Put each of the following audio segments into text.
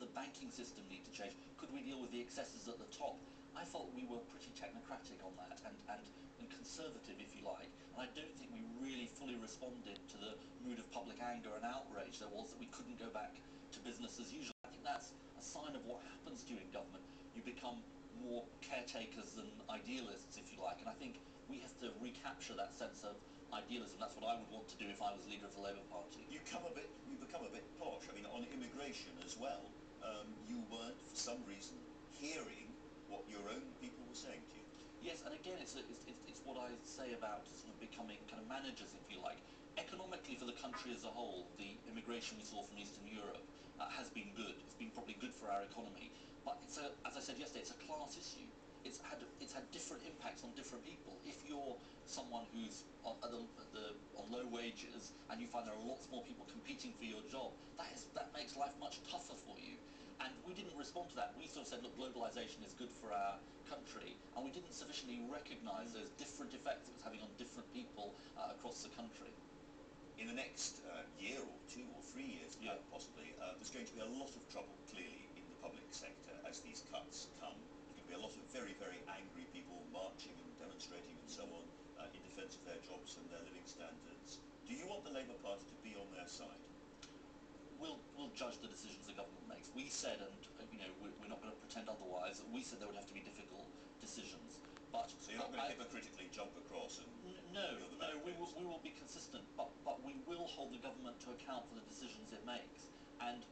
the banking system need to change? Could we deal with the excesses at the top? I felt we were pretty technocratic on that and conservative, if you like, and I don't think we really fully responded to the mood of public anger and outrage there was that we couldn't go back to business as usual. I think that's a sign of what happens to you in government. You become more caretakers than idealists, if you like, and I think we have to recapture that sense of idealism. That's what I would want to do if I was leader of the Labour Party. You become a bit posh. I mean, on immigration as well, you weren't, for some reason, hearing what your own people were saying to you. Yes, and again, it's what I say about sort of becoming kind of managers, if you like. Economically, for the country as a whole, the immigration we saw from Eastern Europe has been good. It's been probably good for our economy. But it's a, as I said yesterday, it's a class issue. It's had different impacts on different people. If you're someone who's on low wages and you find there are lots more people competing for your job, that makes life much tougher for you. And we didn't respond to that. We sort of said, look, globalization is good for our country, and we didn't sufficiently recognise those different effects it was having on different people across the country. In the next year or 2 or 3 years, possibly, there's going to be a lot of trouble, clearly, in the public sector as these cuts come. There's going to be a lot of very, very angry people marching and demonstrating and so on in defence of their jobs and their living standards. Do you want the Labour Party to be on their side? We'll judge the decisions the government makes. We said, and we're not going to pretend otherwise, that we said there would have to be difficult decisions. But so you're not going to hypocritically jump across and no, we will be consistent, but we will hold the government to account for the decisions it makes. And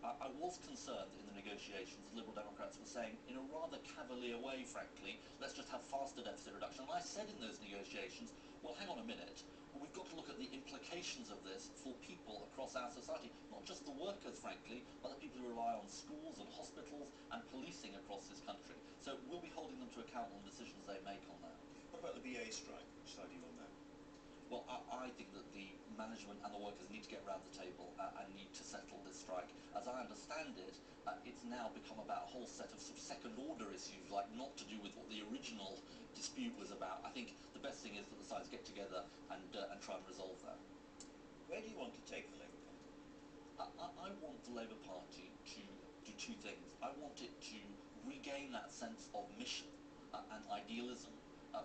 I was concerned in the negotiations, the Liberal Democrats were saying, in a rather cavalier way, frankly, let's just have faster deficit reduction. And I said in those negotiations, well, hang on a minute, we've got to look at the implications of this for people across our society, not just the workers, frankly, but the people who rely on schools and hospitals and policing across this country. So we'll be holding them to account on the decisions they make on that. What about the BA strike? Which side are you on that? Well, I think that the management and the workers need to get around the table and need to settle this strike. As I understand it, it's now become about a whole set of sort of second-order issues, like not to do with what the original dispute was about. I think the best thing is that the sides get together and try and resolve that. Where do you want to take the Labour Party? I want the Labour Party to do 2 things. I want it to regain that sense of mission and idealism,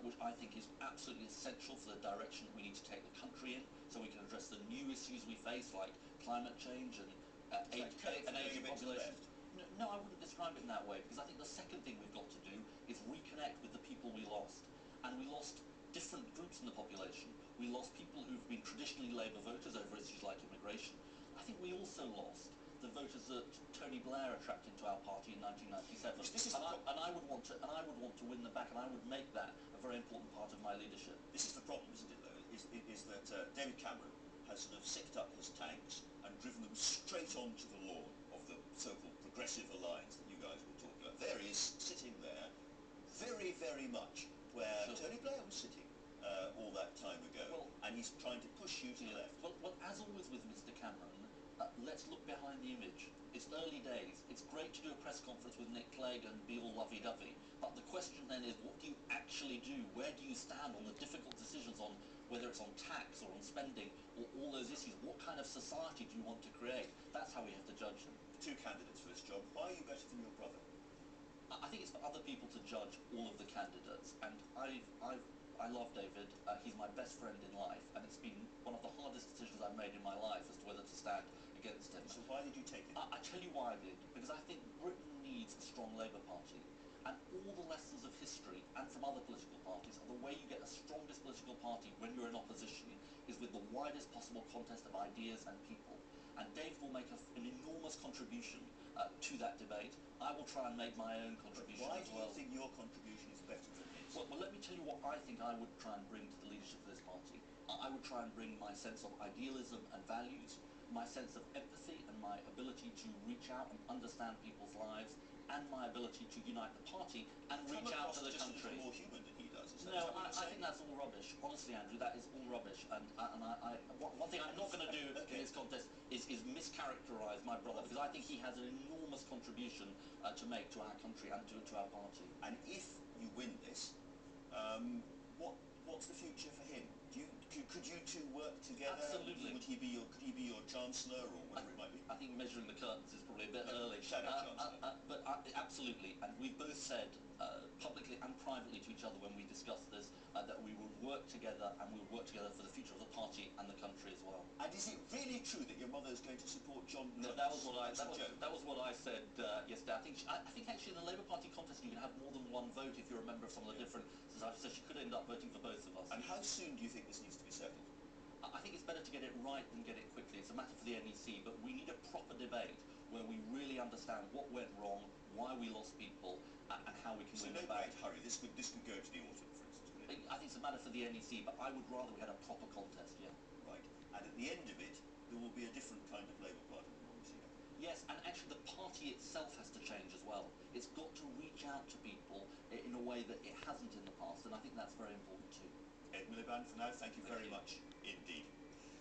which I think is absolutely essential for the direction we need to take the country in, so we can address the new issues we face, like climate change and aging population. No, I wouldn't describe it in that way, because I think the second thing we've got to do is reconnect with the people we lost. And we lost different groups in the population. We lost people who've been traditionally Labour voters over issues like immigration. I think we also lost the voters that Tony Blair attracted into our party in 1997, and I would want to win them back, and I would make that a very important part of my leadership. This is the problem, isn't it? Though, is that David Cameron has sort of sicked up his tanks and driven them straight onto the lawn of the so-called progressive alliance that you guys were talking about. There he is, sitting there, very, very much where Tony Blair was sitting all that time ago, and he's trying to push you to the left. Well, as always with Mr. Cameron, let's look behind the image. It's early days. It's great to do a press conference with Nick Clegg and be all lovey-dovey, but the question then is, what do you actually do? Where do you stand on the difficult decisions on whether it's on tax or on spending or all those issues? What kind of society do you want to create? That's how we have to judge them. 2 candidates for this job. Why are you better than your brother? I think it's for other people to judge all of the candidates, and I love David. He's my best friend in life, and it's been one of the hardest decisions I've made in my life as to whether to stand against him. So why did you take it? I tell you why I did. Because I think Britain needs a strong Labour Party, and all the lessons of history and from other political parties are the way you get the strongest political party when you're in opposition is with the widest possible contest of ideas and people. And Dave will make an enormous contribution to that debate. I will try and make my own contribution as well. Why do you think your contribution is better than his? Well, let me tell you what I think I would try and bring to the leadership of this party. I would try and bring my sense of idealism and values, my sense of empathy and my ability to reach out and understand people's lives, and my ability to unite the party and reach out to the country. Just a little more human than he does. No, I think that's all rubbish. Honestly, Andrew, that is all rubbish. And one thing I'm not going to do in this contest is mischaracterise my brother, because I think he has an enormous contribution to make to our country and to our party. And if you win this, what's the future for him? Could you 2 work together? Absolutely. Could he be your chancellor or whatever it might be? I think measuring the curtains is probably a bit early. Shadow Chancellor. Absolutely, and we've both said publicly and privately to each other when we discussed this that we would work together, and we would work together for the future of the party and the country as well. And is it really true that your mother is going to support John? No, that was what I said yesterday. I think actually in the Labour Party contest you can have more than one vote if you're a member of some of the different societies, so she could end up voting for both of us. And how soon do you think this needs to be settled? I think it's better to get it right than get it quickly. It's a matter for the NEC, but we need a proper debate where we really understand what went wrong, why we lost people, and how we can win it back. So no great hurry. This could go to the autumn, for instance, would it? I think it's a matter for the NEC, but I would rather we had a proper contest, yeah. Right. And at the end of it, there will be a different kind of Labour Party than what we see now. Yes, and actually the party itself has to change as well. It's got to reach out to people in a way that it hasn't in the past, and I think that's very important too. Ed Miliband, for now, thank you very much indeed.